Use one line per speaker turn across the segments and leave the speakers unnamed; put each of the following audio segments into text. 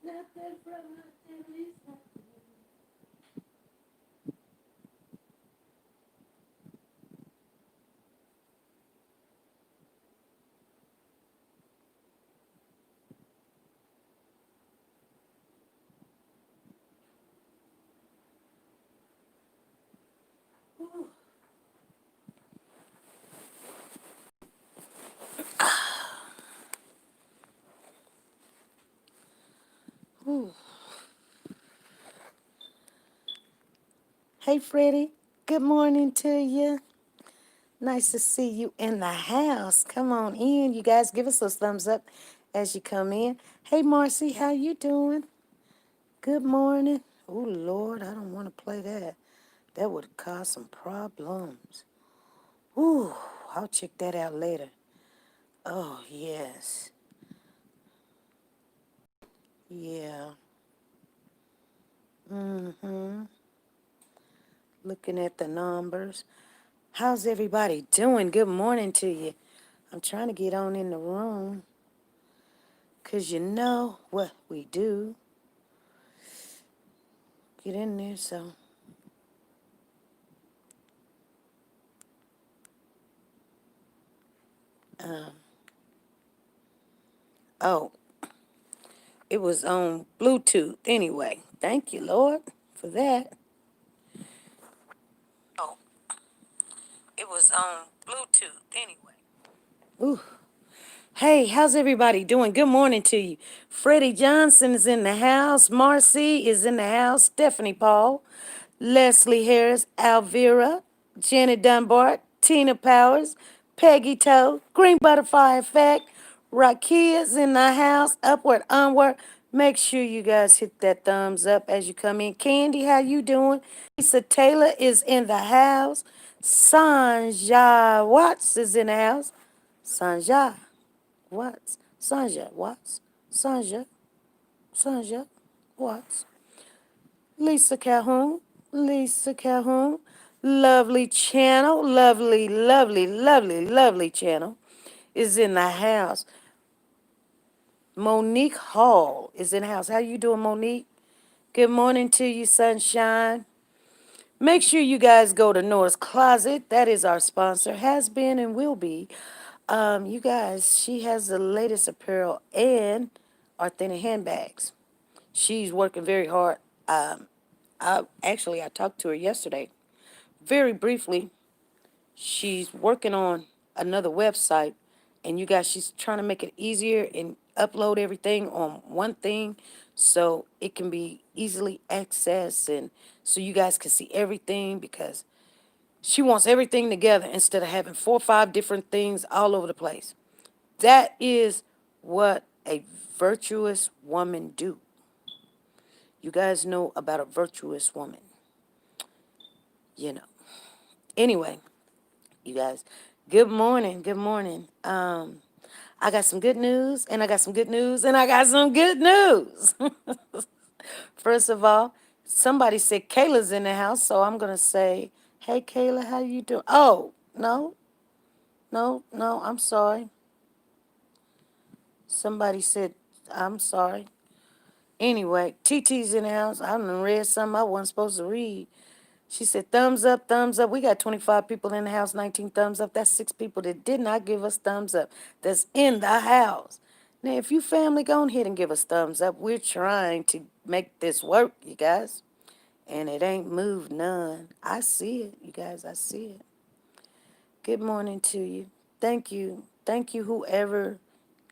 Nothing from nothing is nothing. Ooh. Ooh. Hey, Freddie. Good morning to you. Nice to see you in the house. Come on in. You guys give us those thumbs up as you come in. Hey, Marcy, how you doing? Good morning. Oh, Lord, I don't want to play that. That would cause some problems. Ooh, I'll check that out later. Oh, yes. Yeah. Mm-hmm. Looking at the numbers. How's everybody doing? Good morning to you. I'm trying to get on in the room. Because you know what we do. Get in there, so. Um, oh, it was on Bluetooth anyway. Thank you, Lord, for that. Oh, it was on Bluetooth anyway. Ooh. Hey, how's everybody doing? Good morning to you. Freddie Johnson is in the house. Marcy is in the house. Stephanie Paul, Leslie Harris, Alvira, Janet Dunbar, Tina Powers, Peggy Toe, Green Butterfly Effect, Rakia's in the house. Upward, onward. Make sure you guys hit that thumbs up as you come in. Candy, how you doing? Lisa Taylor is in the house. Sanja Watts is in the house. Sanja. Watts, Sanja Watts, Sanja, Sanja Watts, Lisa Calhoun, Lisa Calhoun, lovely channel, lovely, lovely, lovely, lovely channel is in the house. Monique Hall is in the house. How you doing, Monique? Good morning to you, sunshine. Make sure you guys go to Nora's Closet. That is our sponsor, has been and will be. You guys, she has the latest apparel and authentic handbags. She's working very hard. I talked to her yesterday, very briefly. She's working on another website, and you guys, she's trying to make it easier and upload everything on one thing, so it can be easily accessed, and so you guys can see everything because she wants everything together instead of having 4 or 5 different things all over the place. That is what a virtuous woman do. You guys know about a virtuous woman, you know. Anyway, you guys, good morning, good morning. I got some good news, and I got some good news, and I got some good news. First of all, somebody said Kayla's in the house, so I'm gonna say, hey Kayla, how you doing? Oh, no, no, no, I'm sorry. Somebody said, I'm sorry. Anyway, TT's in the house. I done read something I wasn't supposed to read. She said, thumbs up, thumbs up. We got 25 people in the house, 19 thumbs up. That's 6 people that did not give us thumbs up. That's in the house. Now, if you family, go ahead and give us thumbs up. We're trying to make this work, you guys. And it ain't moved none. I see it, you guys. I see it. Good morning to you. Thank you. Thank you, whoever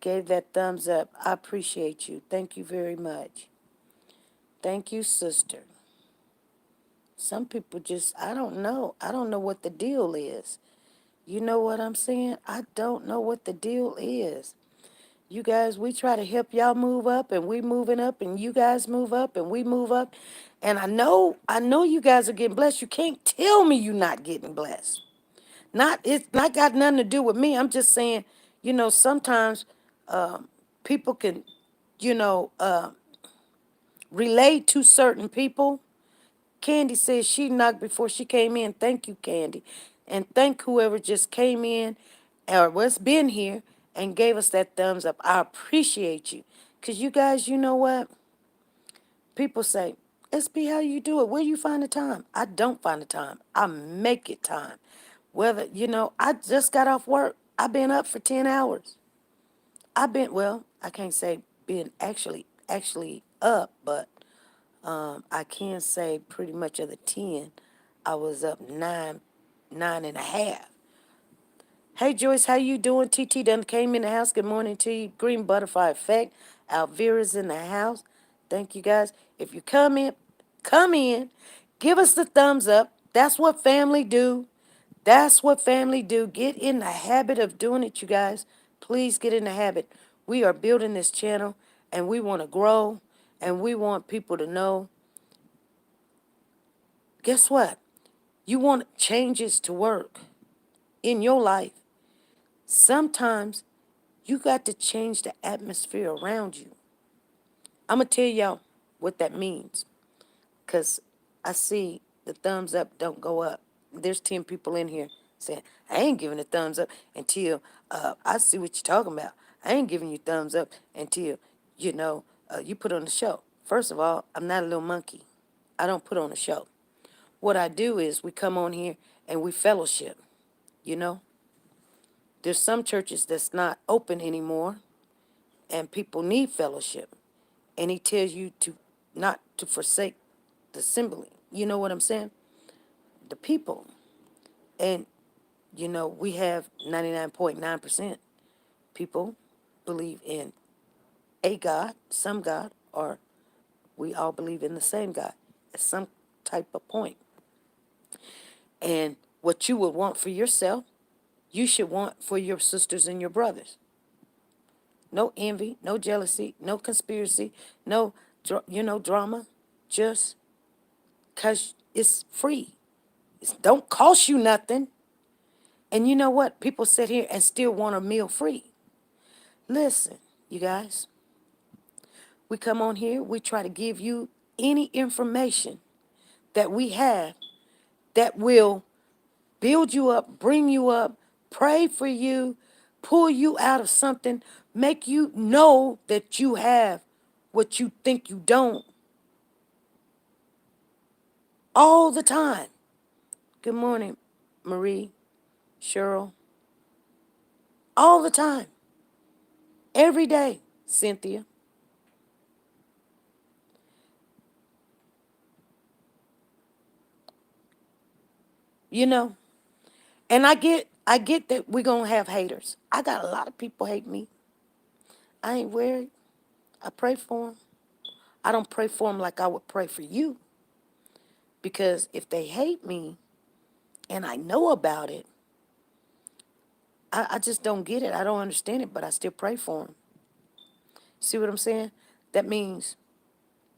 gave that thumbs up. I appreciate you. Thank you very much. Thank you, sister. Some people just, I don't know. I don't know what the deal is. You know what I'm saying? I don't know what the deal is. You guys, we try to help y'all move up, and we moving up, and you guys move up, and we move up. And I know you guys are getting blessed. You can't tell me you're not getting blessed. It's not got nothing to do with me. I'm just saying, sometimes people can, you know, uh, relate to certain people. Candy says she knocked before she came in. Thank you, Candy. And thank whoever just came in or was been here and gave us that thumbs up. I appreciate you. Because you guys, you know what? People say, SB, how you do it? Where you find the time? I don't find the time. I make it time. Whether, I just got off work. I've been up for 10 hours. Well, I can't say being actually up, but I can say pretty much of the 10, I was up nine and a half. Hey Joyce, how you doing? TT done came in the house. Good morning to you. Green Butterfly Effect. Alvira's in the house. Thank you guys. If you come in, give us the thumbs up. That's what family do. That's what family do. Get in the habit of doing it, you guys. Please get in the habit. We are building this channel and we want to grow and we want people to know. Guess what? You want changes to work in your life. Sometimes you got to change the atmosphere around you. I'm going to tell y'all what that means because I see the thumbs up don't go up. There's 10 people in here saying, I ain't giving a thumbs up until I see what you're talking about. I ain't giving you thumbs up until, you put on the show. First of all, I'm not a little monkey. I don't put on a show. What I do is we come on here and we fellowship, you know. There's some churches that's not open anymore and people need fellowship. And he tells you to not to forsake the assembly. You know what I'm saying? The people. And, we have 99.9% people believe in a God, some God, or we all believe in the same God at some type of point. And what you would want for yourself, you should want for your sisters and your brothers. No envy, no jealousy, no conspiracy, no, drama. Just because it's free. It don't cost you nothing. And you know what? People sit here and still want a meal free. Listen, you guys. We come on here. We try to give you any information that we have that will build you up, bring you up, pray for you, pull you out of something, make you know that you have what you think you don't all the time. Good morning, Marie, Cheryl. All the time. Every day, Cynthia. You know, and I get that we're going to have haters. I got a lot of people hate me. I ain't worried. I pray for them. I don't pray for them like I would pray for you. Because if they hate me and I know about it, I just don't get it. I don't understand it, but I still pray for them. See what I'm saying? That means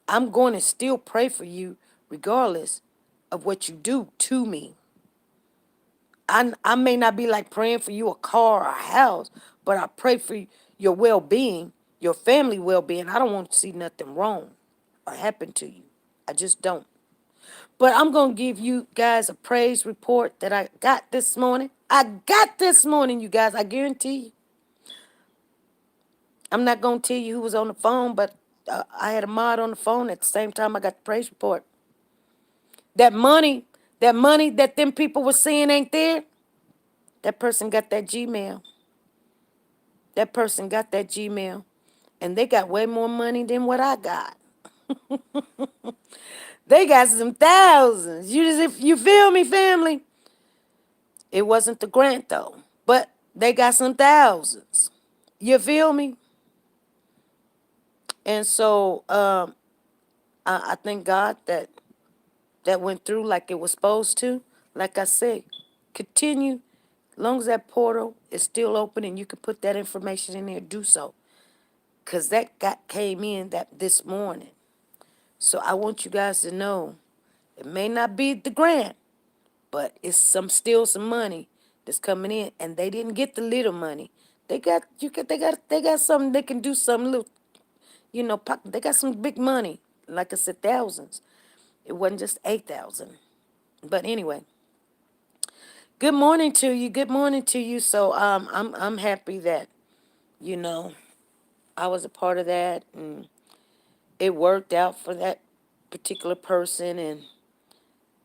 I'm going to still pray for you regardless of what you do to me. I may not be like praying for you a car or a house, but I pray for your well-being, your family well-being. I don't want to see nothing wrong or happen to you. I just don't. But I'm going to give you guys a praise report that I got this morning. You guys. I guarantee you. I'm not going to tell you who was on the phone, but I had a mod on the phone at the same time I got the praise report. That money that them people were saying ain't there, that person got that Gmail. That person got that Gmail. And they got way more money than what I got. They got some thousands. If you feel me, family? It wasn't the grant though. But they got some thousands. You feel me? And so I thank God that went through like it was supposed to. Like I said, continue. As long as that portal is still open and you can put that information in there, do so. Because came in this morning. So I want you guys to know it may not be the grant, but it's still some money that's coming in, and they didn't get the little money. They got something they can do some little, they got some big money. Like I said, thousands. It wasn't just 8,000. But anyway, good morning to you. Good morning to you. So I'm happy that I was a part of that, and it worked out for that particular person, and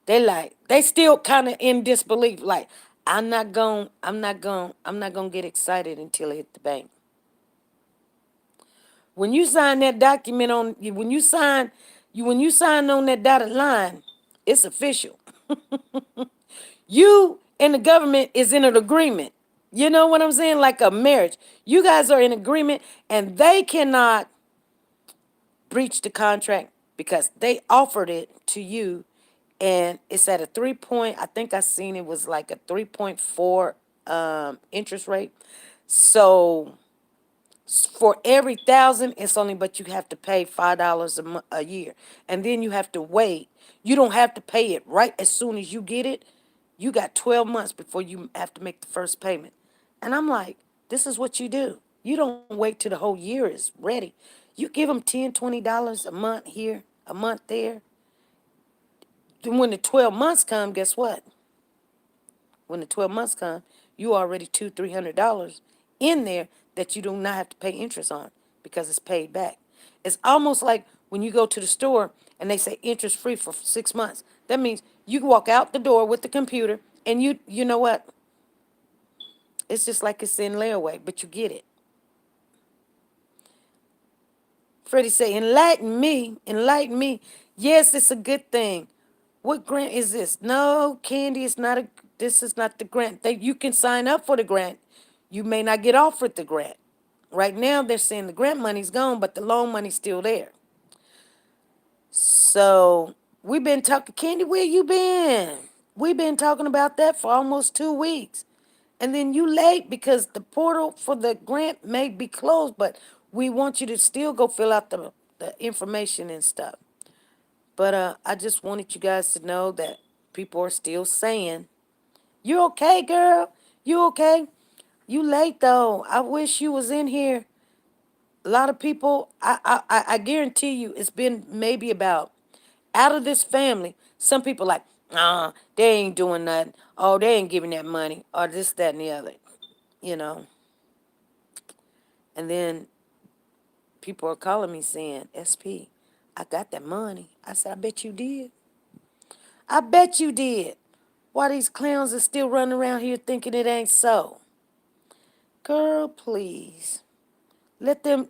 they still kind of in disbelief. Like, I'm not gonna get excited until it hit the bank. When you sign that document when you sign on that dotted line, it's official. You and the government is in an agreement. You know what I'm saying? Like a marriage. You guys are in agreement, and they cannot breach the contract because they offered it to you, and it's at a 3 point. I think I seen it was like a 3.4 interest rate. So for every thousand, it's only but you have to pay $5 a year, and then you have to wait. You don't have to pay it right as soon as you get it. You got 12 months before you have to make the first payment. And I'm like, this is what you do. You don't wait till the whole year is ready. You give them $10, $20 a month here, a month there. Then when the 12 months come, guess what? When the 12 months come, you already $200, $300 in there that you do not have to pay interest on because it's paid back. It's almost like when you go to the store and they say interest free for 6 months. That means you can walk out the door with the computer, and you know what? It's just like it's in layaway, but you get it. Freddie say, enlighten me, enlighten me. Yes, it's a good thing. What grant is this? No, Candy, it's not a. This is not the grant. You can sign up for the grant. You may not get offered the grant. Right now, they're saying the grant money's gone, but the loan money's still there. So we've been talking. Candy, where you been? We've been talking about that for almost 2 weeks. And then you late because the portal for the grant may be closed, but we want you to still go fill out the information and stuff. But I just wanted you guys to know that people are still saying, you okay, girl? You okay? You late though. I wish you was in here. A lot of people, I guarantee you, it's been maybe about out of this family. Some people like, they ain't doing nothing. Oh, they ain't giving that money, or this, that, and the other. You know. And then people are calling me saying, SP, I got that money. I said, I bet you did. I bet you did. Why these clowns are still running around here thinking it ain't so? Girl, please. Let them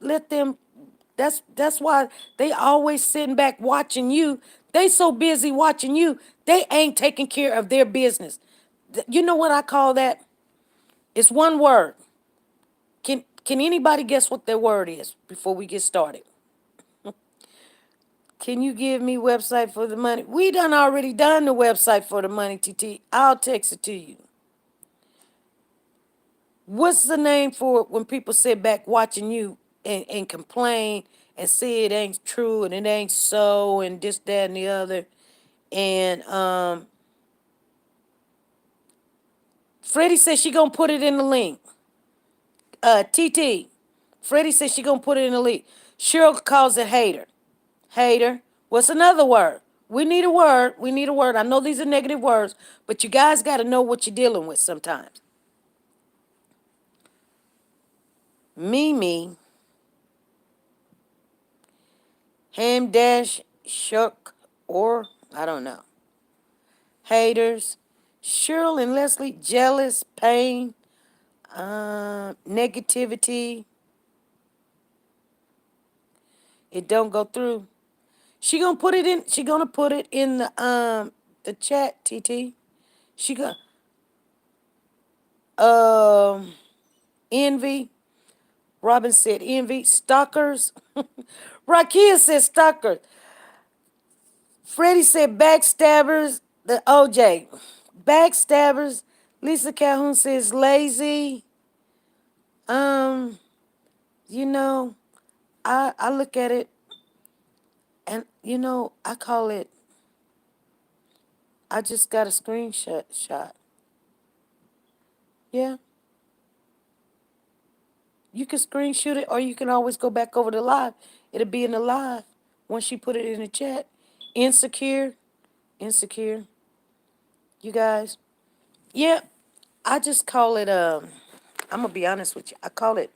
that's why they always sitting back watching you. They so busy watching you, they ain't taking care of their business. You know what I call that? It's one word. Can anybody guess what their word is before we get started? Can you give me website for the money? We done already done the website for the money, TT. I'll text it to you. What's the name for it when people sit back watching you and complain and say it ain't true and it ain't so and this, that, and the other? And Freddie says she gonna put it in the link. TT. Freddie says she gonna put it in the link. Cheryl calls it hater. Hater. What's another word? We need a word. We need a word. I know these are negative words, but you guys got to know what you're dealing with sometimes. Mimi, Ham Dash, Shuck, or I don't know. Haters, Cheryl and Leslie, jealous, pain, negativity. It don't go through. She gonna put it in. She gonna put it in the chat. TT. She got envy. Robin said envy. Stalkers. Rakia said stalkers. Freddie said backstabbers. The OJ. Backstabbers. Lisa Calhoun says lazy. Um, you know, I look at it and I call it, I just got a screenshot shot. Yeah. You can screenshot it or you can always go back over the live. It'll be in the live once you put it in the chat. Insecure. Insecure. You guys. Yeah. I just call it I'm gonna be honest with you. I call it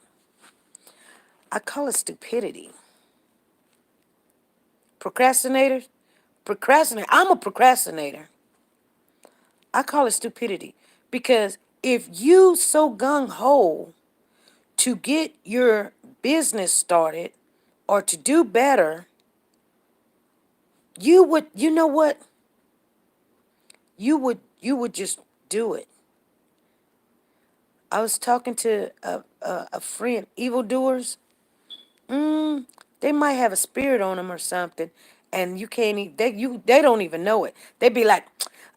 stupidity. Procrastinators, Procrastinate. I'm a procrastinator. I call it stupidity because if you so gung ho to get your business started or to do better, you would, you know what? You would just do it. I was talking to a friend, evildoers. Mm, they might have a spirit on them or something, and you can't. They don't even know it. They be like,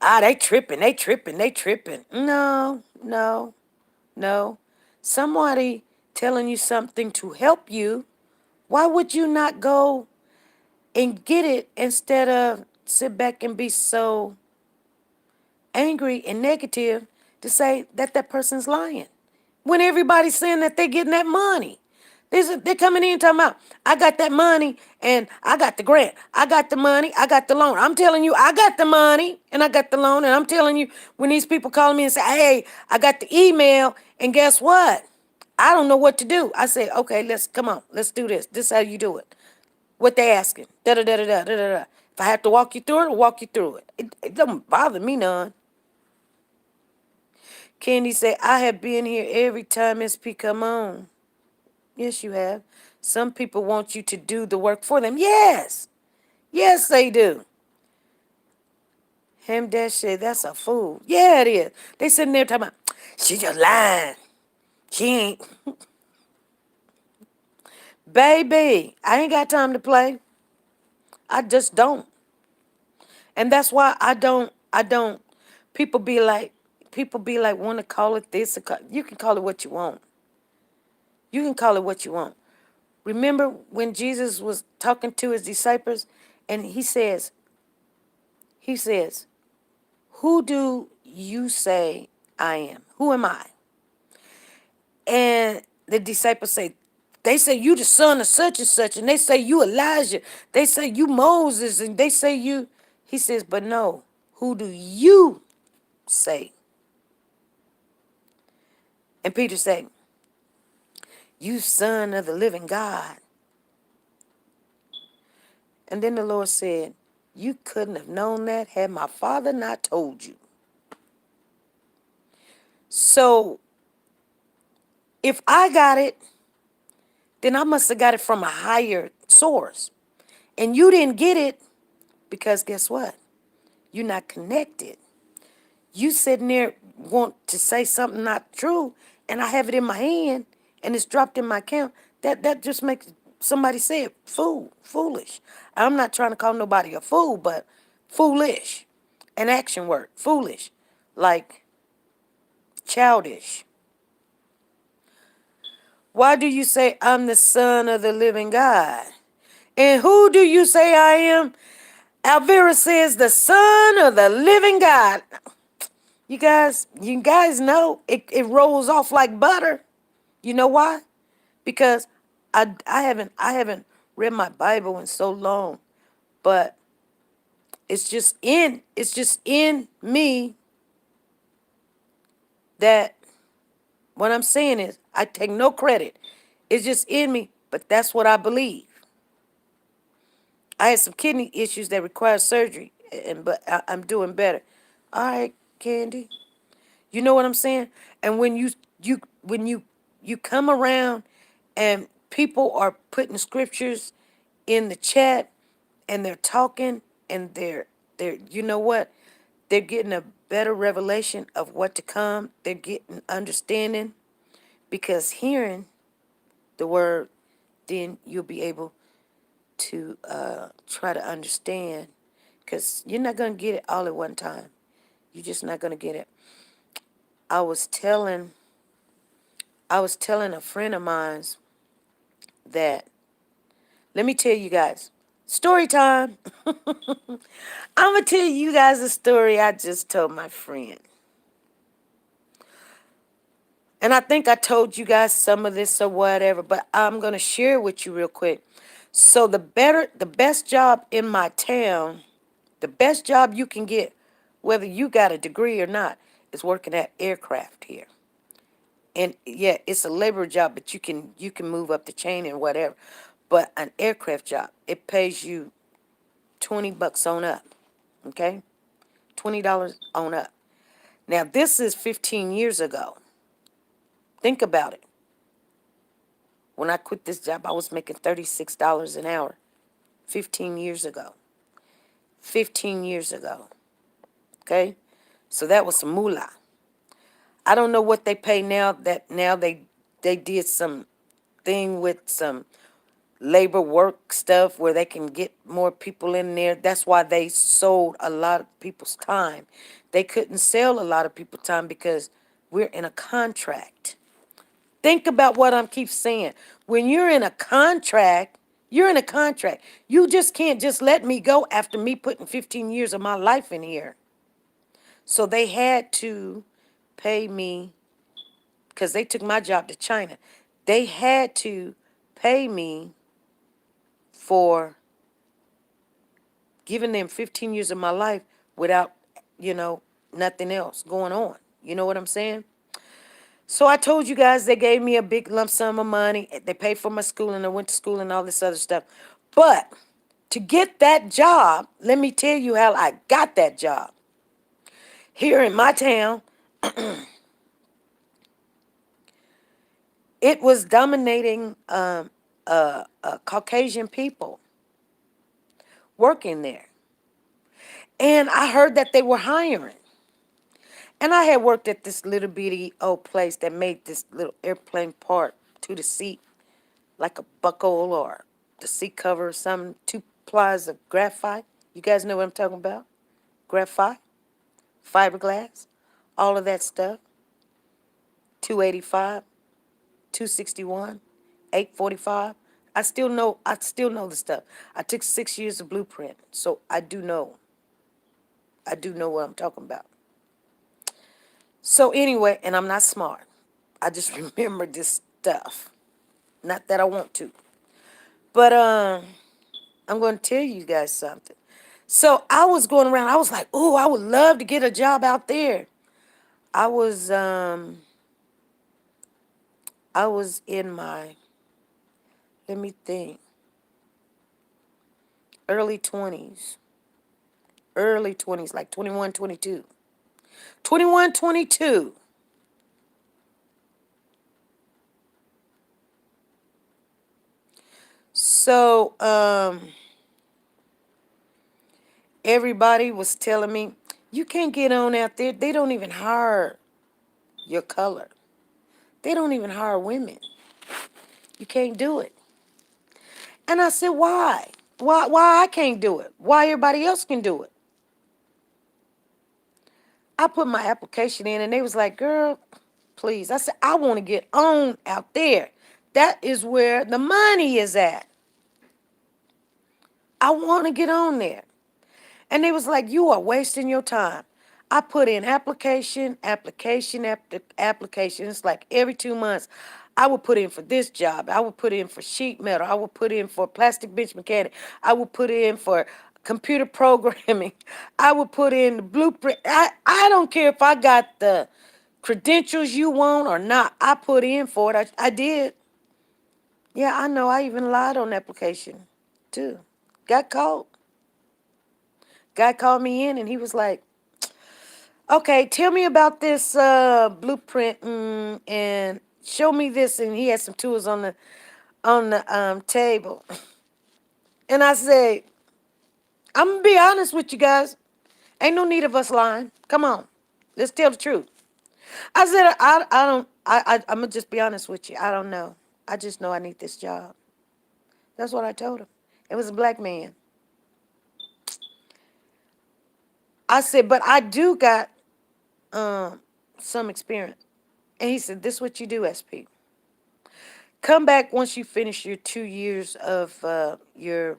they tripping, they tripping, they tripping. No, no, no. Somebody telling you something to help you. Why would you not go and get it instead of sit back and be so angry and negative to say that that person's lying when everybody's saying that they're getting that money? They're coming in talking about, I got that money and I got the grant. I got the money. I got the loan. I'm telling you, I got the money and I got the loan. And I'm telling you, when these people call me and say, hey, I got the email, and guess what? I don't know what to do. I say, okay, come on. Let's do this. This is how you do it. What they asking. Da da da da da da da. If I have to walk you through it, I'll walk you through it. It don't bother me none. Candy say, I have been here every time SP come on. Yes, you have. Some people want you to do the work for them. Yes. Yes, they do. Him Dash said, that's a fool. Yeah, it is. They sitting there talking about, she just lying. She ain't. Baby, I ain't got time to play. I just don't. And that's why I don't, people be like, want to call it this. You can call it what you want. You can call it what you want. Remember when Jesus was talking to his disciples and he says, who do you say I am? Who am I? And the disciples say, they say you the son of such and such, and they say you Elijah. They say you Moses, and they say you. He says, but no, who do you say? And Peter said, you son of the living God. And then the Lord said, you couldn't have known that had my father not told you. So if I got it, then I must have got it from a higher source. And you didn't get it because guess what? You're not connected. You sitting there want to say something not true, and I have it in my hand, and it's dropped in my account. That just makes somebody say it foolish. I'm not trying to call nobody a fool, but foolish, an action word, foolish, like childish. Why do you say I'm the son of the living God? And who do you say I am? Alvira says the son of the living God. You guys know it rolls off like butter. You know why? Because I haven't read my Bible in so long, but it's just in me that what I'm saying is I take no credit. It's just in me, but that's what I believe. I had some kidney issues that required surgery, but I'm doing better. All right, Candy. You know what I'm saying? And when you come around and people are putting scriptures in the chat and they're talking and they're you know what? They're getting a better revelation of what to come. They're getting understanding because hearing the word, then you'll be able to try to understand because you're not going to get it all at one time. You're just not going to get it. I was telling I was telling a friend of mine that, let me tell you guys, story time. I'm going to tell you guys a story I just told my friend. And I think I told you guys some of this or whatever, but I'm going to share it with you real quick. So the best job in my town, the best job you can get, whether you got a degree or not, is working at aircraft here. And yeah, it's a labor job, but you can move up the chain and whatever. But an aircraft job, it pays you $20 on up. Okay? $20 on up. Now, this is 15 years ago. Think about it. When I quit this job, I was making $36 an hour 15 years ago. 15 years ago. Okay? So that was some moolah. I don't know what they pay now that now they did some thing with some labor work stuff where they can get more people in there. That's why they sold a lot of people's time. They couldn't sell a lot of people's time because we're in a contract. Think about what I'm keep saying. When you're in a contract, you're in a contract. You just can't just let me go after me putting 15 years of my life in here. So they had to pay me because they took my job to China. They had to pay me for giving them 15 years of my life without, you know, nothing else going on. You know what I'm saying? So I told you guys they gave me a big lump sum of money. They paid for my school and I went to school and all this other stuff. But to get that job, let me tell you how I got that job. Here in my town, it was dominating Caucasian people working there. And I heard that they were hiring. And I had worked at this little bitty old place that made this little airplane part to the seat, like a buckle or the seat cover or something, 2 plies of graphite. You guys know what I'm talking about? Graphite, fiberglass, all of that stuff. 285, 261, 845. I still know the stuff. I took 6 years of blueprint, so I do know. I do know what I'm talking about. So anyway, and I'm not smart. I just remember this stuff. Not that I want to. But I'm going to tell you guys something. So I was going around. I was like, "Oh, I would love to get a job out there." I was um I was in my, let me think, early 20s. Early 20s, like 21, 22. 21, 22. So everybody was telling me, "You can't get on out there. They don't even hire your color. They don't even hire women. You can't do it." And I said, "Why? Why I can't do it? Why everybody else can do it?" I put my application in and they was like, "Girl, please." I said, "I want to get on out there. That is where the money is at. I want to get on there." And they was like, "You are wasting your time." I put in application after application. It's like every 2 months, I would put in for this job. I would put in for sheet metal. I would put in for plastic bench mechanic. I would put in for computer programming. I would put in the blueprint. I don't care if I got the credentials you want or not. I put in for it. I did. Yeah, I know. I even lied on the application too. Got caught. Guy called me in and he was like, "Okay, tell me about this blueprint and show me this." And he had some tools on the table. And I said, "I'm gonna be honest with you guys. Ain't no need of us lying. Come on, let's tell the truth." I said, "I don't. I'm gonna just be honest with you. I don't know. I just know I need this job." That's what I told him. It was a black man. I said, "But I do got um some experience." And he said, "This is what you do, SP. Come back once you finish your 2 years of your,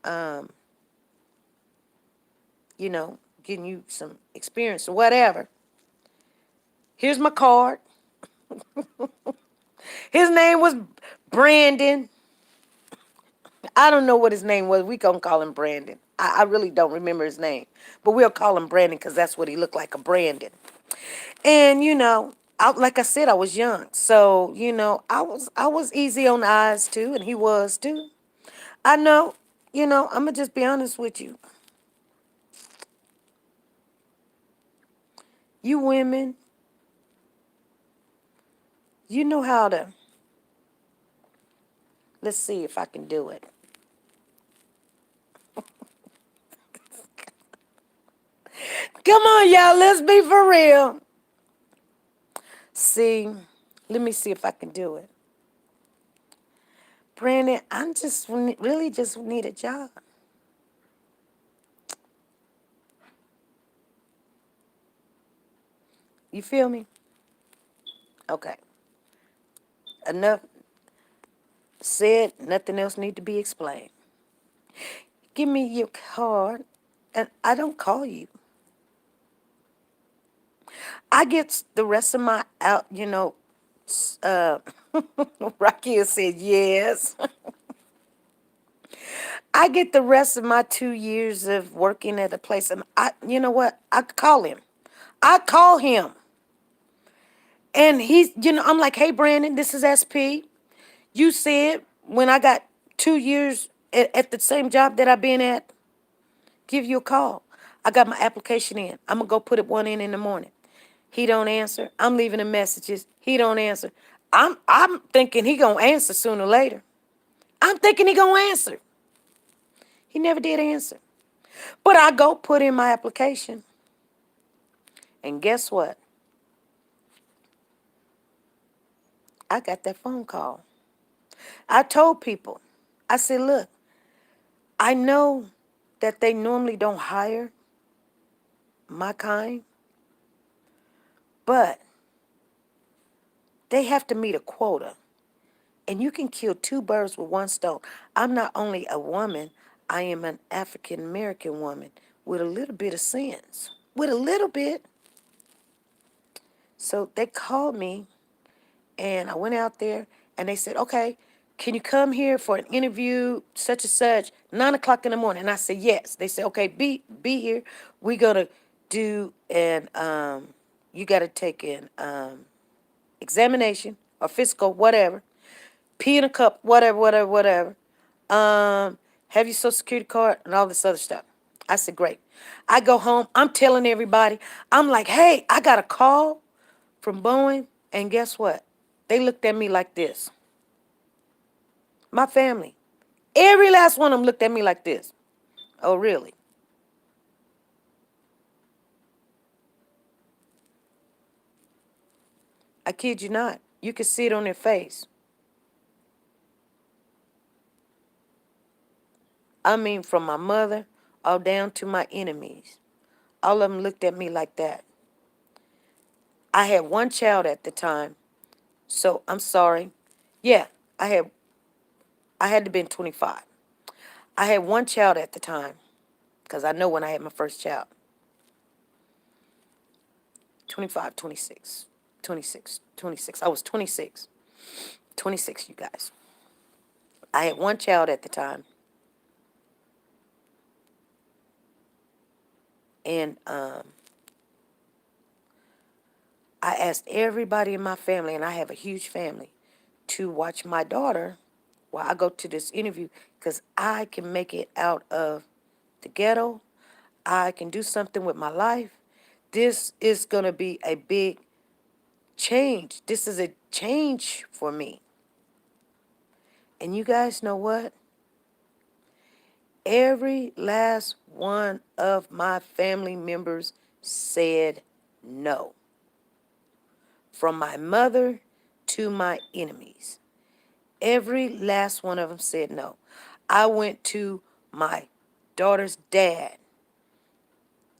um, getting you some experience or whatever. Here's my card." His name was Brandon. I don't know what his name was. We gonna call him Brandon. I really don't remember his name, but we'll call him Brandon because that's what he looked like, a Brandon. And like I said, I was young, so I was easy on the eyes too, and he was too. I know, I'm going to just be honest with you. You women, you know how to, let's see if I can do it. Come on, y'all, let's be for real. See, let me see if I can do it. Brandon, I'm just really just need a job. You feel me? Okay. Enough said, nothing else need to be explained. Give me your card, and I don't call you. I get the rest of my out, uh, Rakia said yes. I get the rest of my 2 years of working at a place, and you know what? I call him. I call him, and he's, I'm like, hey, Brandon, this is SP. You said when I got 2 years at the same job that I've been at, give you a call. I got my application in. I'm gonna go put it one in the morning. He don't answer. I'm leaving him messages. He don't answer. I'm thinking he gonna answer sooner or later. I'm thinking he gonna answer. He never did answer. But I go put in my application. And guess what? I got that phone call. I told people, I said, look, I know that they normally don't hire my kind, but they have to meet a quota. And you can kill two birds with one stone. I'm not only a woman, I am an African American woman with a little bit of sense. With a little bit. So they called me and I went out there and they said, okay, can you come here for an interview, such and such, 9 o'clock in the morning? And I said, yes. They said, okay, be here. We're gonna do an you gotta take an examination or physical, whatever. Pee in a cup, whatever, whatever, whatever. Have your social security card and all this other stuff. I said, great. I go home. I'm telling everybody. I'm like, hey, I got a call from Boeing. And guess what? They looked at me like this. My family. Every last one of them looked at me like this. Oh, really? I kid you not. You could see it on their face. I mean, from my mother all down to my enemies. All of them looked at me like that. I had one child at the time. So I'm sorry. Yeah, I had to been 25. I had one child at the time because I know when I had my first child. 25, 26, 26, 26. I was 26. 26, you guys. I had one child at the time. And I asked everybody in my family, and I have a huge family, to watch my daughter while I go to this interview because I can make it out of the ghetto. I can do something with my life. This is going to be a big change. This is a change for me. And you guys know what? Every last one of my family members said no. From my mother to my enemies. Every last one of them said no. I went to my daughter's dad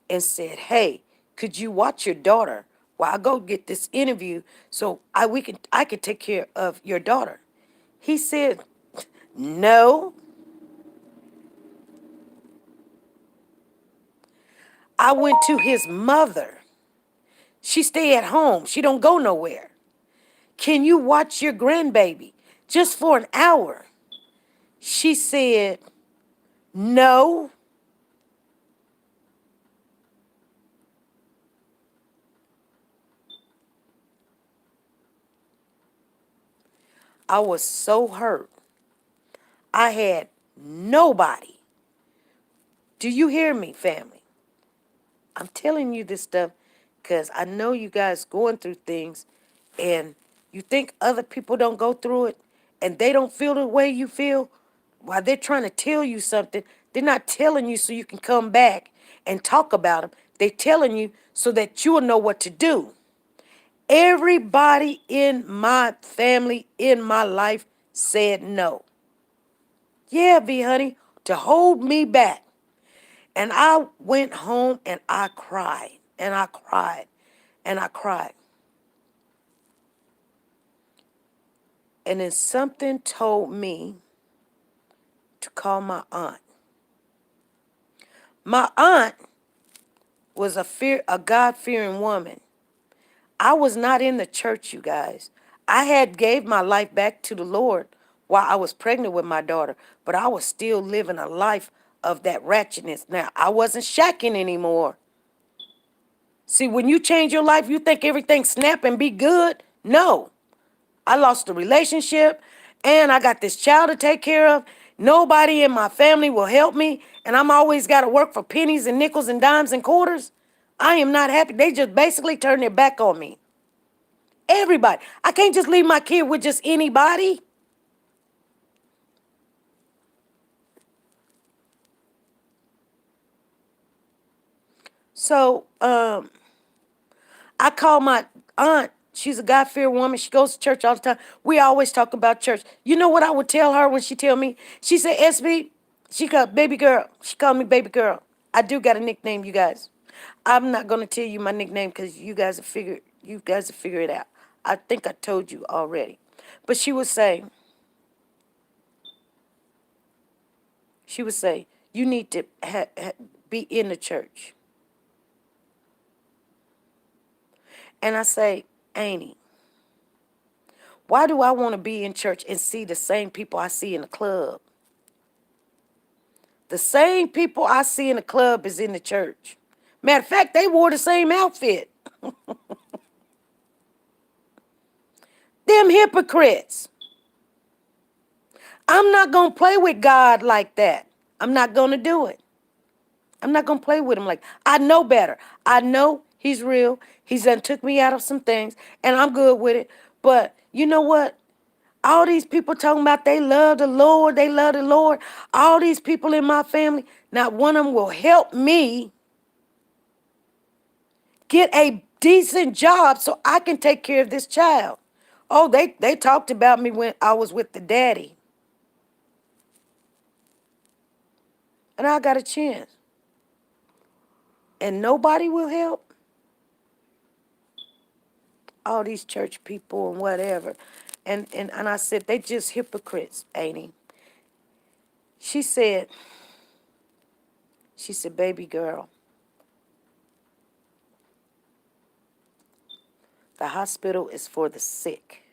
and said, hey, could you watch your daughter while I go get this interview so I could take care of your daughter? He said, no. I went to his mother. She stay at home. She don't go nowhere. Can you watch your grandbaby just for an hour? She said, no. I was so hurt. I had nobody. Do you hear me, family? I'm telling you this stuff because I know you guys going through things and you think other people don't go through it and they don't feel the way you feel. While they're trying to tell you something, they're not telling you so you can come back and talk about them. They're telling you so that you'll know what to do. Everybody in my family, in my life, said no. Yeah, V honey, to hold me back. And I went home and I cried and I cried and I cried. And then something told me to call my aunt. My aunt was a God-fearing woman. I was not in the church, you guys. I had gave my life back to the Lord while I was pregnant with my daughter, but I was still living a life of that ratchetness. Now, I wasn't shacking anymore. See, when you change your life, you think everything snap and be good? No. I lost the relationship and I got this child to take care of. Nobody in my family will help me, and I'm always got to work for pennies and nickels and dimes and quarters. I am not happy. They just basically turned their back on me. Everybody. I can't just leave my kid with just anybody. So, I call my aunt. She's a God-fearing woman. She goes to church all the time. We always talk about church. You know what I would tell her when she tell me? She said, SB, she called baby girl. She called me baby girl. I do got a nickname, you guys. I'm not gonna tell you my nickname because you guys will figure it out. I think I told you already. But she would say, you need to be in the church. And I say, Annie, why do I want to be in church and see the same people I see in the club? The same people I see in the club is in the church. Matter of fact, they wore the same outfit. Them hypocrites. I'm not going to play with God like that. I'm not going to do it. I'm not going to play with him like I know better. I know he's real. He's done took me out of some things, and I'm good with it. But you know what? All these people talking about they love the Lord, they love the Lord. All these people in my family, not one of them will help me get a decent job so I can take care of this child. Oh, they talked about me when I was with the daddy. And I got a chance. And nobody will help. All these church people and whatever. And I said, they just hypocrites, ain't he? She said, baby girl, the hospital is for the sick,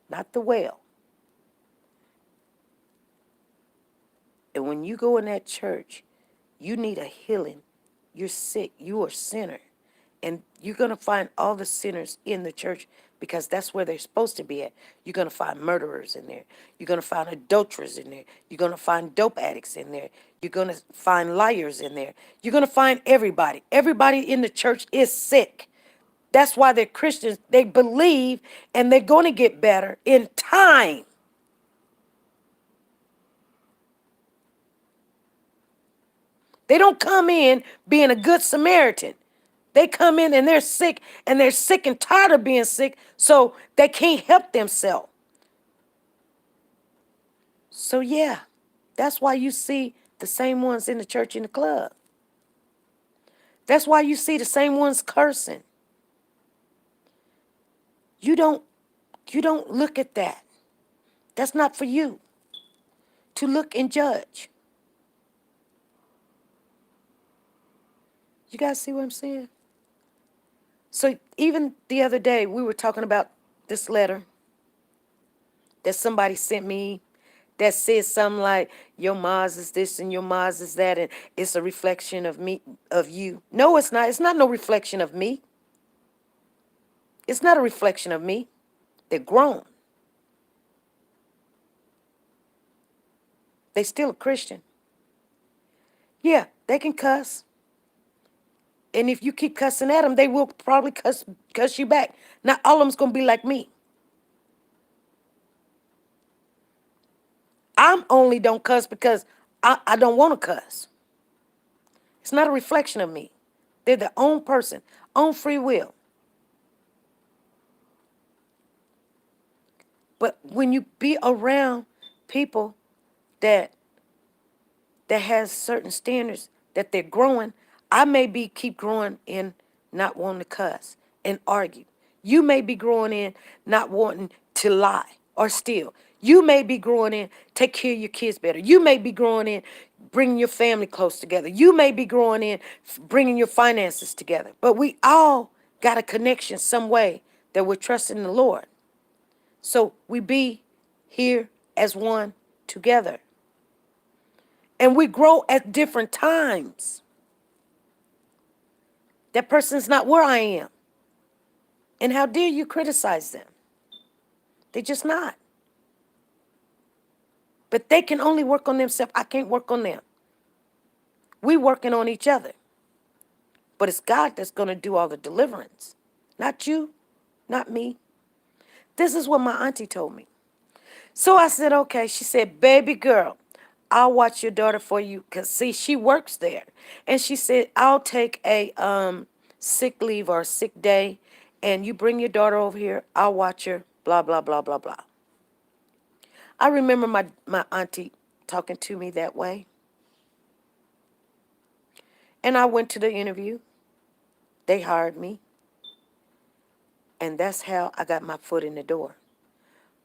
not the well. And when you go in that church, you need a healing. You're sick. You are a sinner. And you're going to find all the sinners in the church because that's where they're supposed to be at. You're going to find murderers in there. You're going to find adulterers in there. You're going to find dope addicts in there. You're going to find liars in there. You're going to find everybody. Everybody in the church is sick. That's why they're Christians. They believe and they're going to get better in time. They don't come in being a good Samaritan. They come in and they're sick and tired of being sick, so they can't help themselves. So yeah, that's why you see the same ones in the church in the club. That's why you see the same ones cursing. You don't look at that. That's not for you to look and judge. You guys see what I'm saying? So even the other day we were talking about this letter that somebody sent me that says something like your Mars is this and your Mars is that, and it's a reflection of me, of you. No, it's not. It's not no reflection of me. It's not a reflection of me. They're grown. They still a Christian. Yeah, they can cuss. And if you keep cussing at them, they will probably cuss you back. Not all of them's going to be like me. I'm only don't cuss because I don't want to cuss. It's not a reflection of me. They're their own person, own free will. But when you be around people that has certain standards that they're growing, I may be keep growing in not wanting to cuss and argue. You may be growing in not wanting to lie or steal. You may be growing in take care of your kids better. You may be growing in bringing your family close together. You may be growing in bringing your finances together. But we all got a connection some way that we're trusting the Lord. So we be here as one together. And we grow at different times. That person's not where I am. And how dare you criticize them? They're just not. But they can only work on themselves. I can't work on them. We working on each other. But it's God that's going to do all the deliverance. Not you, not me. This is what my auntie told me. So I said, okay. She said, baby girl, I'll watch your daughter for you. Because, see, she works there. And she said, I'll take a sick leave or a sick day. And you bring your daughter over here. I'll watch her. Blah, blah, blah, blah, blah. I remember my auntie talking to me that way. And I went to the interview. They hired me. And that's how I got my foot in the door.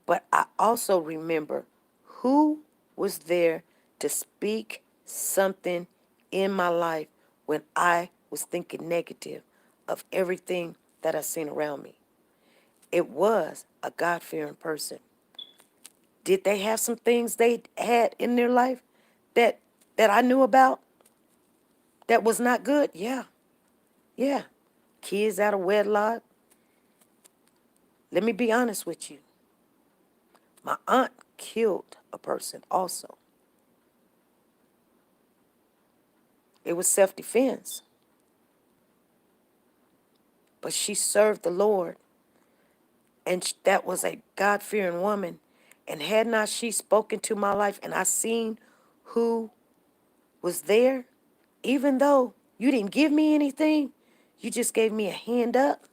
But I also remember who was there to speak something in my life when I was thinking negative of everything that I seen around me. It was a God-fearing person. Did they have some things they had in their life that I knew about that was not good? Yeah. Yeah. Kids out of wedlock. Let me be honest with you. My aunt killed a person also. It was self-defense. But she served the Lord. And that was a God-fearing woman. And had not she spoken to my life and I seen who was there, even though you didn't give me anything, you just gave me a hand up,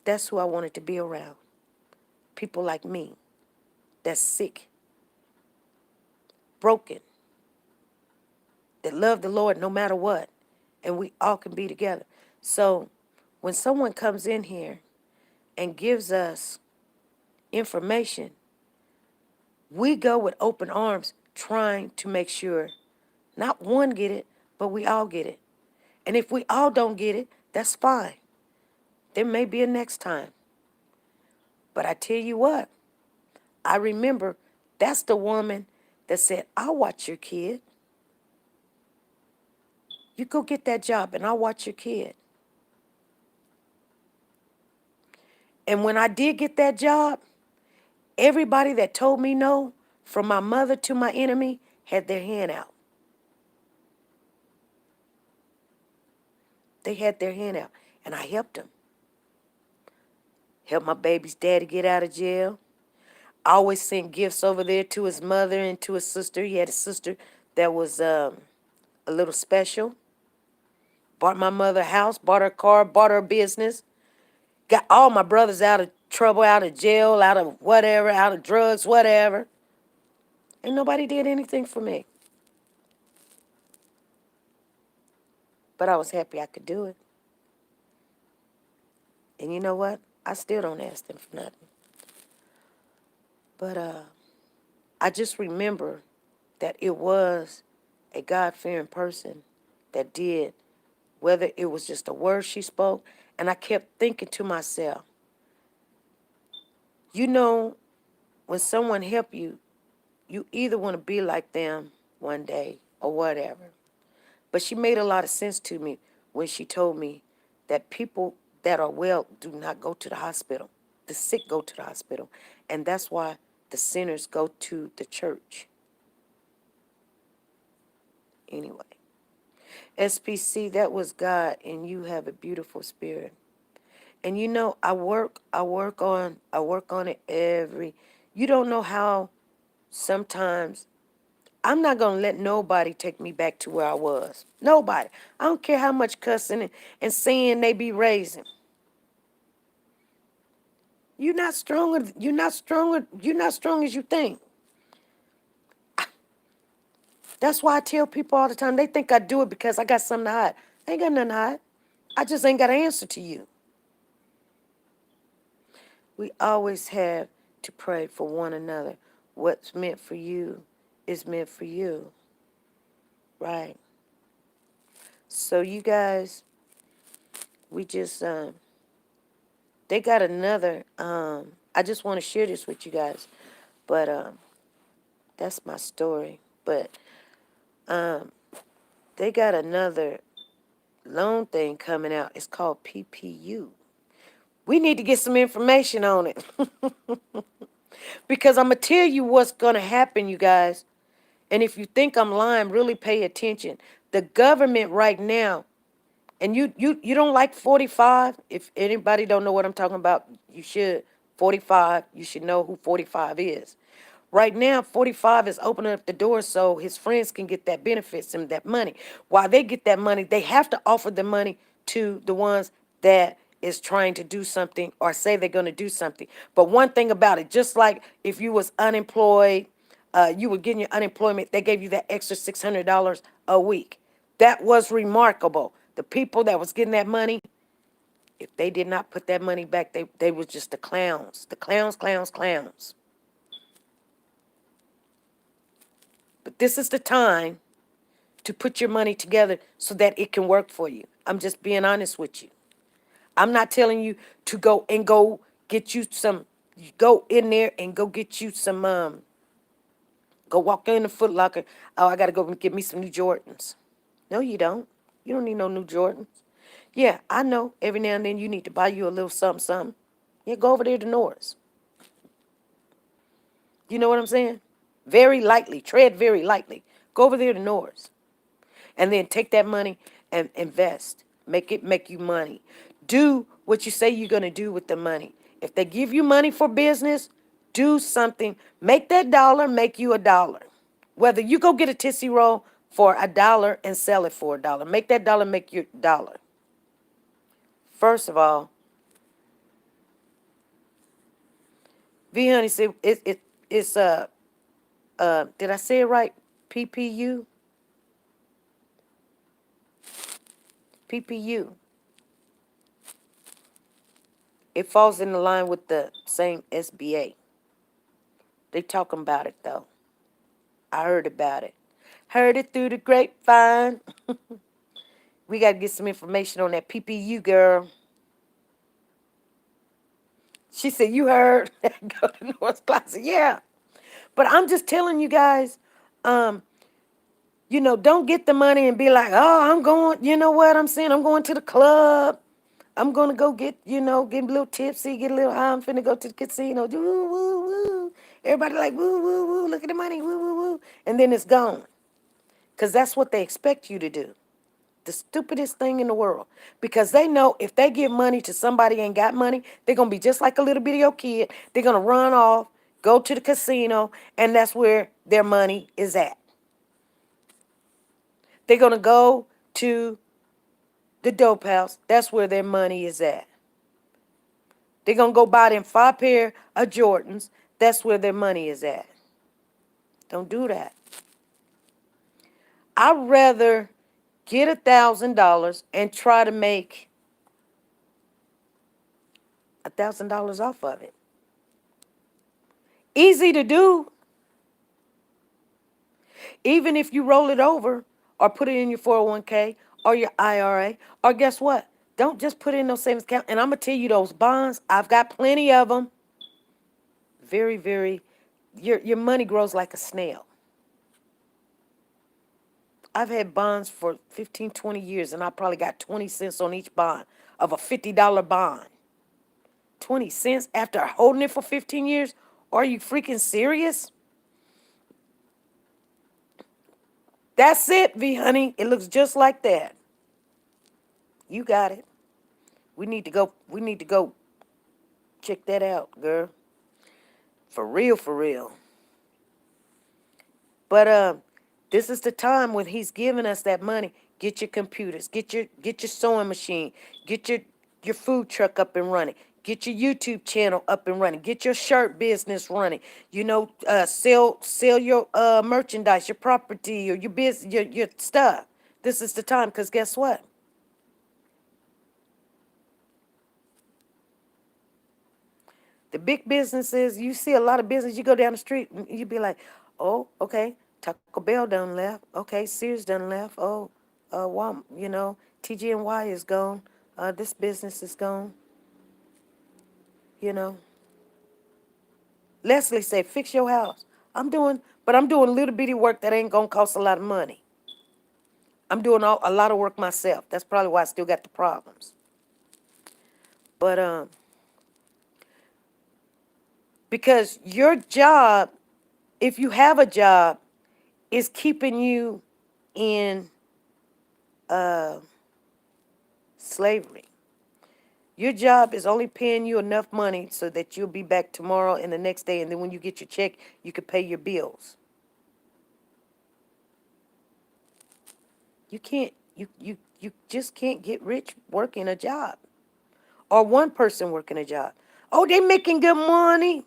that's who I wanted to be around. People like me, that's sick, broken, that love the Lord no matter what. And we all can be together. So when someone comes in here and gives us information, we go with open arms trying to make sure not one get it, but we all get it. And if we all don't get it, that's fine. There may be a next time. But I tell you what, I remember that's the woman that said, I'll watch your kid. You go get that job and I'll watch your kid. And when I did get that job, everybody that told me no, from my mother to my enemy, had their hand out. They had their hand out. And I helped them. Helped my baby's daddy get out of jail. I always sent gifts over there to his mother and to his sister. He had a sister that was a little special. Bought my mother a house, bought her a car, bought her a business. Got all my brothers out of trouble, out of jail, out of whatever, out of drugs, whatever. And nobody did anything for me. But I was happy I could do it. And you know what? I still don't ask them for nothing. But I just remember that it was a God-fearing person that did, whether it was just a word she spoke. And I kept thinking to myself, you know, when someone help you, you either want to be like them one day or whatever. But she made a lot of sense to me when she told me that people that are well do not go to the hospital. The sick go to the hospital. And that's why the sinners go to the church. Anyway. SPC, that was God, and you have a beautiful spirit. And you know, I work on it every. You don't know how sometimes I'm not gonna let nobody take me back to where I was. Nobody. I don't care how much cussing and saying they be raising. You're not stronger. You're not stronger. You're not strong as you think. That's why I tell people all the time. They think I do it because I got something to hide. I ain't got nothing to hide. I just ain't got an answer to you. We always have to pray for one another. What's meant for you is meant for you, right? So you guys, we just they got another. I just want to share this with you guys, but that's my story. But um, they got another loan thing coming out. It's called PPU. We need to get some information on it because I'm gonna tell you what's gonna happen, you guys. And if you think I'm lying, really pay attention. The government right now, and you don't like 45. If anybody don't know what I'm talking about, you should. 45, you should know who 45 is. Right now, 45 is opening up the door so his friends can get that benefits and that money. While they get that money, they have to offer the money to the ones that is trying to do something or say they're going to do something. But one thing about it, just like if you was unemployed, you were getting your unemployment, they gave you that extra $600 a week. That was remarkable. The people that was getting that money, if they did not put that money back, they was just the clowns. The clowns, clowns, clowns. But this is the time to put your money together so that it can work for you. I'm just being honest with you. I'm not telling you to go get you some, go in there and go get you some, go walk in the Foot Locker. Oh, I got to go and get me some new Jordans. No, you don't. You don't need no new Jordans. Yeah, I know every now and then you need to buy you a little something, something. Yeah, go over there to Norris. You know what I'm saying? Very lightly, tread very lightly. Go over there to Norris. And then take that money and invest. Make it make you money. Do what you say you're going to do with the money. If they give you money for business, do something. Make that dollar make you a dollar. Whether you go get a Tootsie Roll for $1 and sell it for $1. Make that dollar make you a dollar. First of all, V Honey said it's did I say it right? PPU? PPU. It falls in the line with the same SBA. They talking about it though. I heard about it. Heard it through the grapevine. We got to get some information on that PPU girl. She said, you heard? Go to North Closet. Yeah. But I'm just telling you guys, um, don't get the money and be like, oh, I'm going, you know what I'm saying? I'm going to the club. I'm going to go get a little tipsy, get a little high. I'm finna go to the casino. Woo, woo, woo. Everybody like, woo, woo, woo. Look at the money. Woo, woo, woo. And then it's gone. Because that's what they expect you to do. The stupidest thing in the world. Because they know if they give money to somebody who ain't got money, they're going to be just like a little bitty old kid. They're going to run off, go to the casino, and that's where their money is at. They're going to go to the dope house. That's where their money is at. They're going to go buy them 5 pair of Jordans. That's where their money is at. Don't do that. I'd rather get $1,000 and try to make $1,000 off of it. Easy to do. Even if you roll it over or put it in your 401k or your IRA, or guess what? Don't just put it in those savings account. And I'm going to tell you those bonds, I've got plenty of them. Very, very, your money grows like a snail. I've had bonds for 15, 20 years, and I probably got 20 cents on each bond of a $50 bond. 20 cents after holding it for 15 years? Are you freaking serious? That's it, V honey. It looks just like that. You got it. We need to go check that out, girl. For real, for real. But this is the time when he's giving us that money. Get your computers, get your sewing machine, get your food truck up and running. Get your YouTube channel up and running. Get your shirt business running. Sell your merchandise, your property, or your business, your stuff. This is the time, because guess what? The big businesses, you see a lot of business. You go down the street, and you be like, "Oh, okay, Taco Bell done left. Okay, Sears done left. Oh, TGNY is gone. This business is gone. You know." Leslie said, "Fix your house." But I'm doing little bitty work that ain't gonna cost a lot of money. I'm doing a lot of work myself. That's probably why I still got the problems. But because your job, if you have a job, is keeping you in uh, slavery. Your job is only paying you enough money so that you'll be back tomorrow and the next day, and then when you get your check, you can pay your bills. You can't. You just can't get rich working a job, or one person working a job. Oh, they making good money.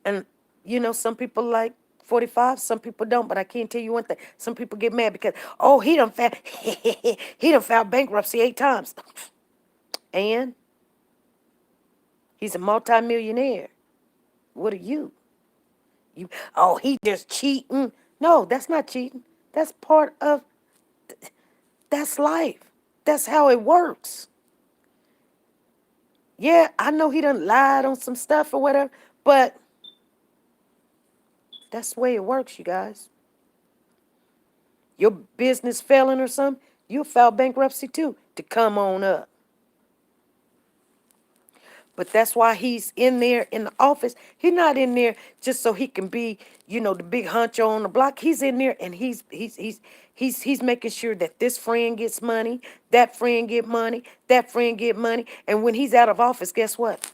And some people like 45, some people don't. But I can't tell you one thing. Some people get mad because, oh, he done filed bankruptcy 8 times, and he's a multimillionaire. What are you? Oh, he just cheating. No, that's not cheating. That's part of that's life. That's how it works. Yeah, I know he done lied on some stuff or whatever, but that's the way it works, you guys. Your business failing or something, you'll file bankruptcy too to come on up. But that's why he's in there in the office. He's not in there just so he can be, the big honcho on the block. He's in there and he's making sure that this friend gets money, that friend get money, that friend get money. And when he's out of office, guess what?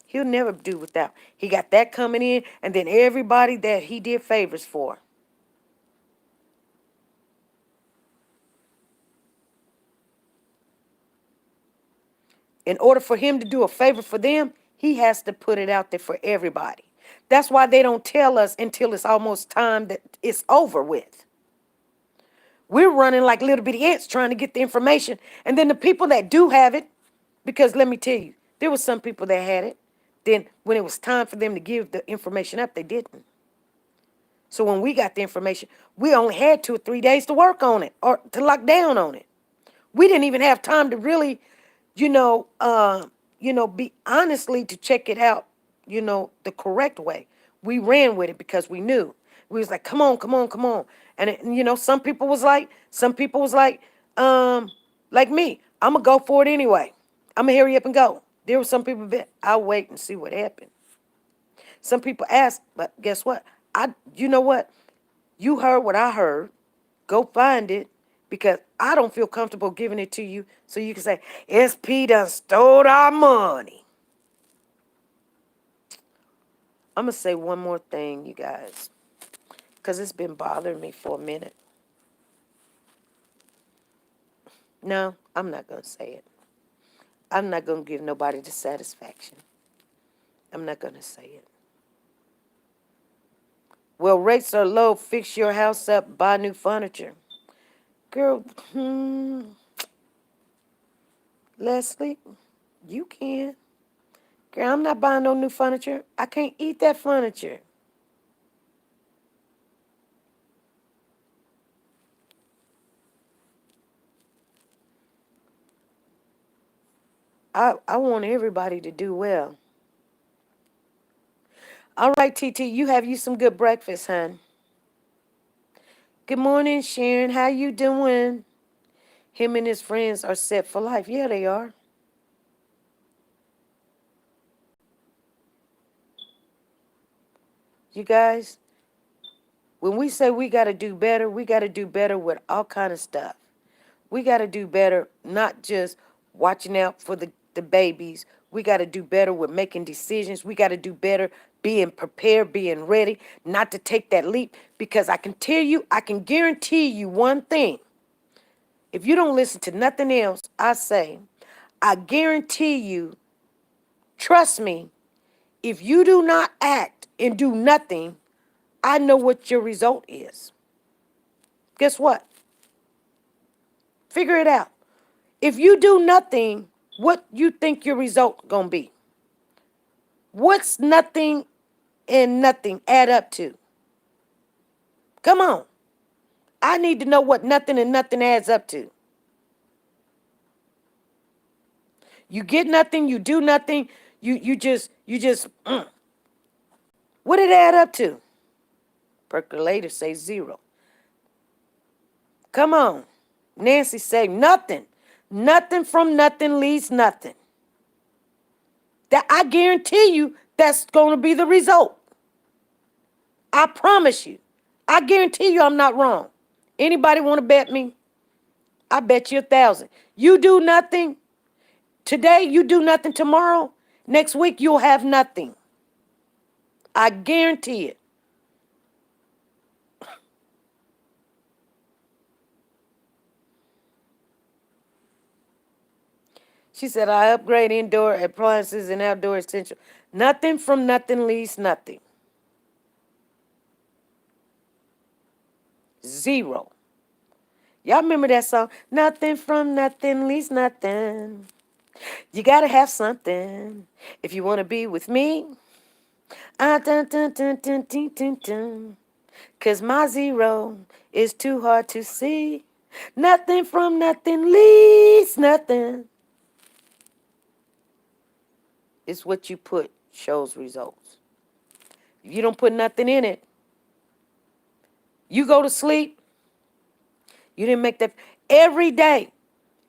He'll never do without. He got that coming in, and then everybody that he did favors for. In order for him to do a favor for them, he has to put it out there for everybody. That's why they don't tell us until it's almost time that it's over with. We're running like little bitty ants trying to get the information. And then the people that do have it, because let me tell you, there were some people that had it. Then when it was time for them to give the information up, they didn't. So when we got the information, we only had 2 or 3 days to work on it or to lock down on it. We didn't even have time to really, be honestly to check it out, the correct way. We ran with it because we knew. We was like, come on, come on, come on. And some people was like, like me, I'm gonna go for it anyway. I'm gonna hurry up and go. There were some people that I'll wait and see what happened. Some people ask, but guess what? You know what? You heard what I heard. Go find it because I don't feel comfortable giving it to you so you can say, SP done stole our money. I'm going to say one more thing, you guys, because it's been bothering me for a minute. No, I'm not going to say it. I'm not going to give nobody the satisfaction. I'm not going to say it. Well, rates are low. Fix your house up. Buy new furniture. Girl, Leslie, you can. Girl, I'm not buying no new furniture. I can't eat that furniture. I want everybody to do well. All right, TT, you have you some good breakfast, hon. Good morning, Sharon. How you doing? Him and his friends are set for life. Yeah, they are. You guys, when we say we got to do better, we got to do better with all kind of stuff. We got to do better, not just watching out for the babies. We got to do better with making decisions. We got to do better being prepared, being ready, not to take that leap. Because I can tell you, I can guarantee you one thing. If you don't listen to nothing else I say, I guarantee you, trust me, if you do not act and do nothing, I know what your result is. Guess what? Figure it out. If you do nothing, what you think your result gonna be? What's nothing and nothing add up to? Come on. I need to know what nothing and nothing adds up to. You get nothing, you do nothing, you just what did it add up to? Percolator say 0. Come on. Nancy say nothing. Nothing from nothing leaves nothing. That I guarantee you that's going to be the result. I promise you. I guarantee you I'm not wrong. Anybody want to bet me? I bet you 1,000. You do nothing today, you do nothing tomorrow. Next week you'll have nothing. I guarantee it. She said, I upgrade indoor appliances and outdoor essentials. Nothing from nothing leaves nothing. 0. Y'all remember that song? Nothing from nothing leaves nothing. You gotta have something if you want to be with me. Ah, dun, dun, dun, dun, dun, dun, dun. Cause my 0 is too hard to see. Nothing from nothing leaves nothing. It's what you put shows results. If you don't put nothing in it, you go to sleep, you didn't make that every day.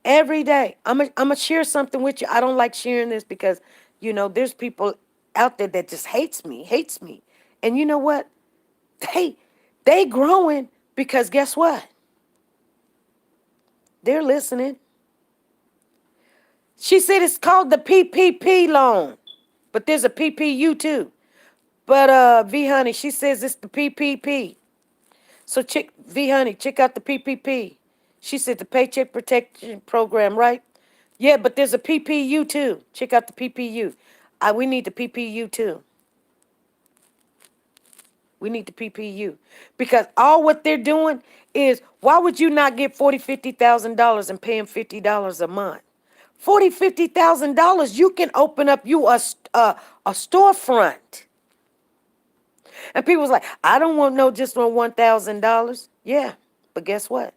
Every day. I'm gonna share something with you. I don't like sharing this because, there's people out there that just hates me. And you know what? They growing because guess what? They're listening. She said it's called the PPP loan, but there's a PPU too. But V Honey, she says it's the PPP. So V Honey, check out the PPP. She said the Paycheck Protection Program, right? Yeah, but there's a PPU too. Check out the PPU. We need the PPU too. We need the PPU. Because all what they're doing is, why would you not get $40,000, $50,000 and pay them $50 a month? $40,000, $50,000, you can open up you a storefront. And people was like, I don't want no just on $1,000. Yeah, but guess what?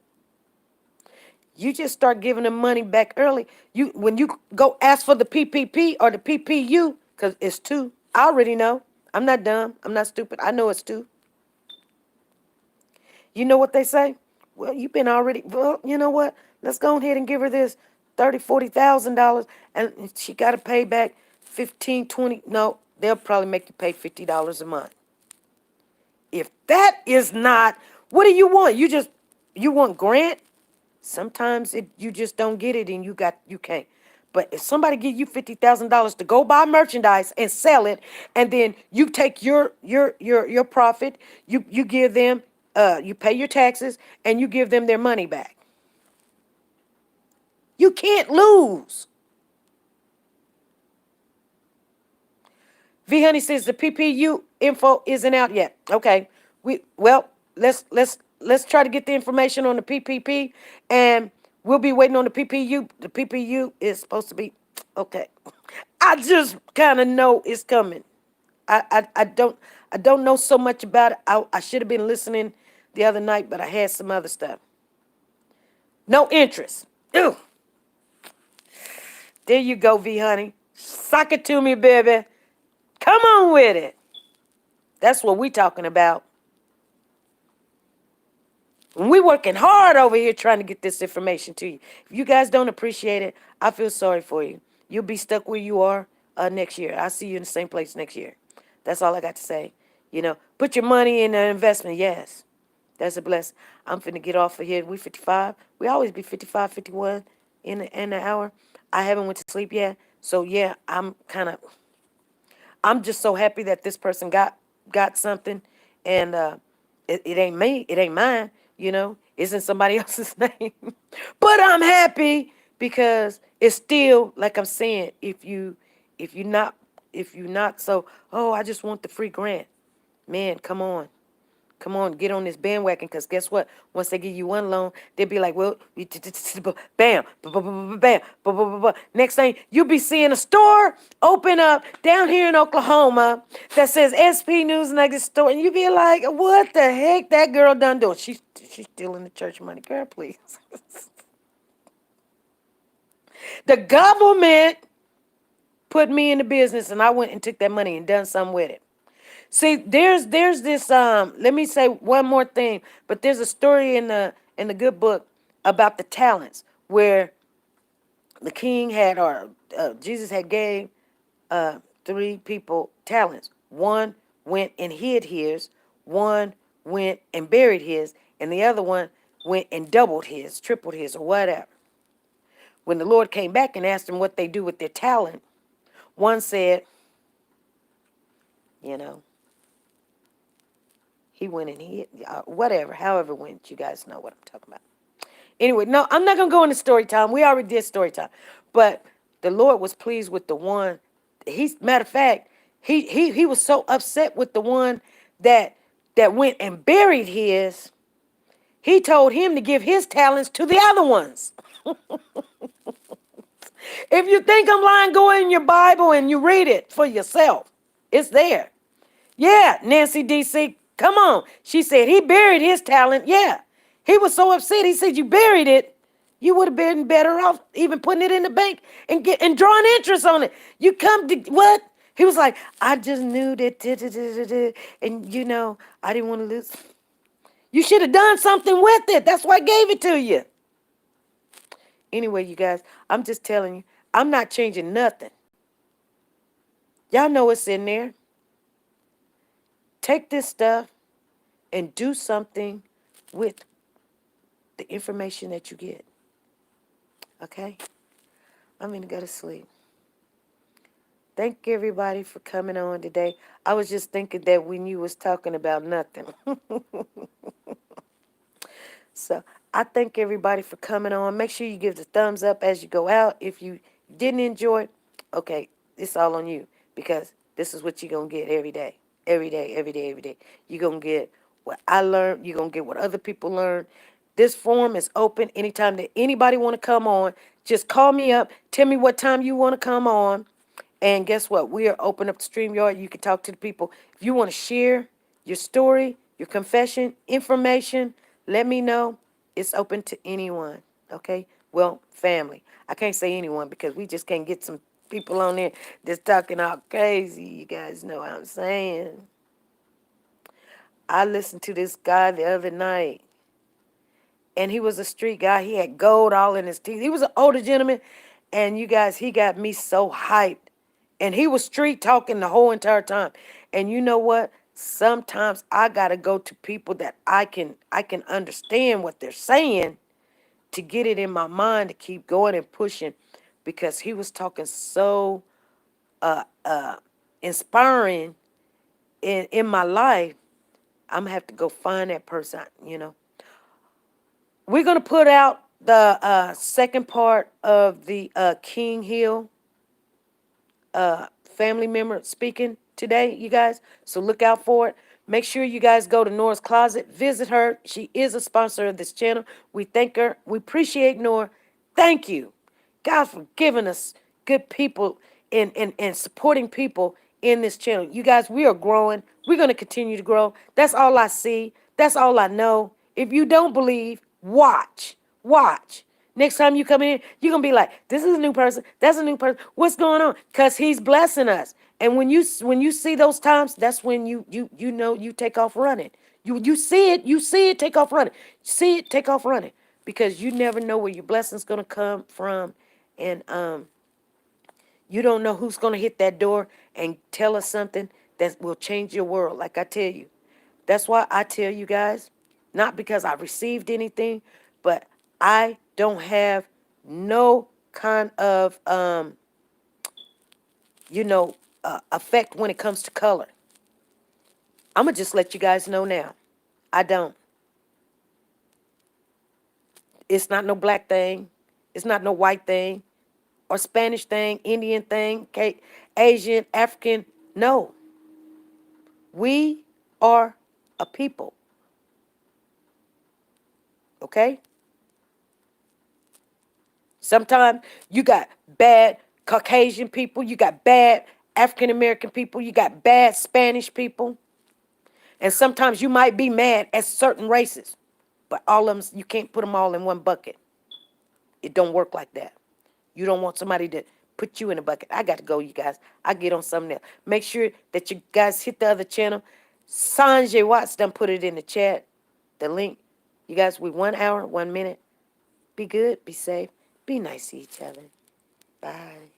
You just start giving them money back early. When you go ask for the PPP or the PPU, because it's 2. I already know. I'm not dumb. I'm not stupid. I know it's 2. You know what they say? Well, you've been already. Well, you know what? Let's go ahead and give her this $30,000, $40,000, and she got to pay back 15, 20. No, they'll probably make you pay $50 a month. If that is not, what do you want? You want grant? Sometimes you just don't get it, and you can't. But if somebody give you $50,000 to go buy merchandise and sell it, and then you take your profit, you give them, you pay your taxes, and you give them their money back. You can't lose. V Honey says the PPU info isn't out yet. Okay, let's try to get the information on the PPP, and we'll be waiting on the PPU. The PPU is supposed to be okay. I just kind of know it's coming. I don't know so much about it. I should have been listening the other night, but I had some other stuff. No interest. Ew. There you go, V Honey. Suck it to me, baby. Come on with it. That's what we talking about. And we working hard over here trying to get this information to you. If you guys don't appreciate it, I feel sorry for you. You'll be stuck where you are next year. I'll see you in the same place next year. That's all I got to say. Put your money in an investment. Yes, that's a blessing. I'm finna get off of here. We 55. We always be 55, 51 in an hour. I haven't went to sleep yet. So yeah, I'm just so happy that this person got something, and it ain't me, it ain't mine. It's in somebody else's name. But I'm happy because it's still like I'm saying. If you not if you not so, oh, I just want the free grant, man. Come on. Come on, get on this bandwagon, because guess what? Once they give you one loan, they'll be like, well, bam, bam, bam. Next thing, you'll be seeing a store open up down here in Oklahoma that says SP News Nugget Store, and you be like, what the heck that girl done doing? She's stealing the church money. Girl, please. The government put me in the business, and I went and took that money and done something with it. See, there's this let me say one more thing, but there's a story in the good book about the talents, where the king had, or Jesus had gave three people talents. One went and hid his, one went and buried his, and the other one went and doubled his, tripled his, or whatever. When the Lord came back and asked them what they do with their talent, one said, you know, he went and hid, whatever, however went, you guys know what I'm talking about. Anyway, no, I'm not going to go into story time. We already did story time. But the Lord was pleased with the one. Matter of fact, he was so upset with the one that went and buried his. He told him to give his talents to the other ones. If you think I'm lying, go in your Bible and you read it for yourself. It's there. Yeah, Nancy D.C., come on. She said he buried his talent. Yeah. He was so upset. He said, you buried it. You would have been better off even putting it in the bank and drawing interest on it. You come to what? He was like, I just knew that, and I didn't want to lose. You should have done something with it. That's why I gave it to you. Anyway, you guys, I'm just telling you, I'm not changing nothing. Y'all know it's in there. Take this stuff and do something with the information that you get. Okay? I'm going to go to sleep. Thank everybody for coming on today. I was just thinking that when you was talking about nothing. So I thank everybody for coming on. Make sure you give the thumbs up as you go out. If you didn't enjoy, okay, it's all on you, because this is what you're going to get every day. Every day, every day, every day. You're going to get what I learned. You're going to get what other people learn. This forum is open anytime that anybody want to come on. Just call me up. Tell me what time you want to come on. And guess what? We are open up the StreamYard. You can talk to the people. If you want to share your story, your confession, information, let me know. It's open to anyone. Okay? Well, family. I can't say anyone because we just can't get some people on there that's talking all crazy. You guys know what I'm saying. I listened to this guy the other night, and he was a street guy. He had gold all in his teeth. He was an older gentleman, and you guys, he got me so hyped. And he was street talking the whole entire time. And you know what? Sometimes I gotta go to people that I can understand what they're saying to get it in my mind to keep going and pushing, because he was talking so inspiring in my life. I'm gonna have to go find that person. We're gonna put out the second part of the King Hill family member speaking today, you guys. So look out for it. Make sure you guys go to Nora's Closet. Visit her. She is a sponsor of this channel. We thank her. We appreciate Nora. Thank you, God, for giving us good people and supporting people in this channel. You guys, we are growing. We're going to continue to grow. That's all I see. That's all I know. If you don't believe, watch. Watch. Next time you come in, you're going to be like, this is a new person. That's a new person. What's going on? Because he's blessing us. And when you see those times, that's when you know you take off running. You see it, take off running. See it, take off running. Because you never know where your blessing's gonna come from. And you don't know who's gonna hit that door and tell us something that will change your world. Like I tell you. That's why I tell you guys, not because I received anything, but I don't have no kind of effect when it comes to color. I'm gonna just let you guys know now. I don't. It's not no black thing. It's not no white thing or Spanish thing, Indian thing, Asian, African. No. We are a people. Okay? Sometimes you got bad Caucasian people, you got bad African American people, you got bad Spanish people, and sometimes you might be mad at certain races, but all of them, you can't put them all in one bucket. It don't work like that. You don't want somebody to put you in a bucket. I got to go, you guys. I get on something else. Make sure that you guys hit the other channel. Sanjay Watts done put it in the chat, the link. You guys, we 1 hour, 1 minute. Be good, be safe, be nice to each other. Bye.